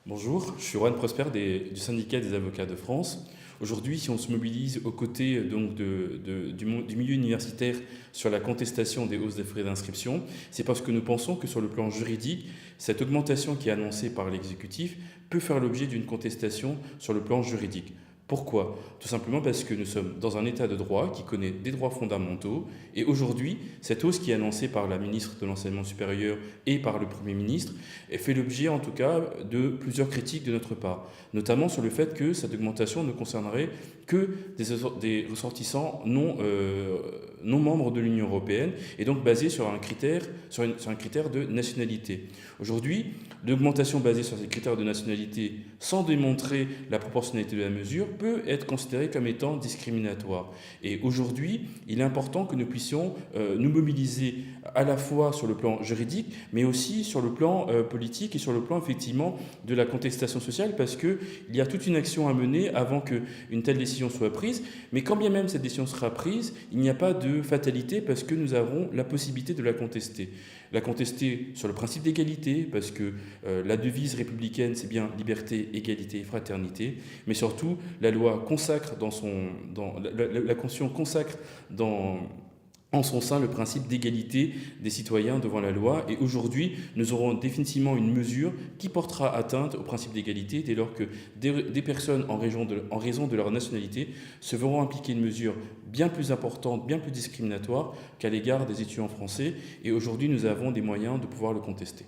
Bonjour, je suis Juan Prosper du syndicat des avocats de France. Aujourd'hui, si on se mobilise aux côtés donc, du milieu universitaire sur la contestation des hausses des frais d'inscription, c'est parce que nous pensons que sur le plan juridique, cette augmentation qui est annoncée par l'exécutif peut faire l'objet d'une contestation sur le plan juridique. Pourquoi? Tout simplement parce que nous sommes dans un état de droit qui connaît des droits fondamentaux et aujourd'hui, cette hausse qui est annoncée par la ministre de l'Enseignement supérieur et par le Premier ministre fait l'objet en tout cas de plusieurs critiques de notre part, notamment sur le fait que cette augmentation ne concernerait que des ressortissants non membres de l'Union européenne et donc basée sur un critère de nationalité. Aujourd'hui, l'augmentation basée sur ces critères de nationalité sans démontrer la proportionnalité de la mesure peut être considérée comme étant discriminatoire. Et aujourd'hui, il est important que nous puissions nous mobiliser à la fois sur le plan juridique, mais aussi sur le plan politique et sur le plan effectivement de la contestation sociale, parce qu'il y a toute une action à mener avant qu'une telle décision soit prise. Mais quand bien même cette décision sera prise, il n'y a pas de fatalité parce que nous avons la possibilité de la contester. La contester sur le principe d'égalité, parce que la devise républicaine, c'est bien liberté, égalité et fraternité, mais surtout la loi consacre la Constitution consacre en son sein le principe d'égalité des citoyens devant la loi. Et aujourd'hui, nous aurons définitivement une mesure qui portera atteinte au principe d'égalité dès lors que des personnes en raison de leur nationalité se verront impliquer une mesure bien plus importante, bien plus discriminatoire qu'à l'égard des étudiants français. Et aujourd'hui, nous avons des moyens de pouvoir le contester.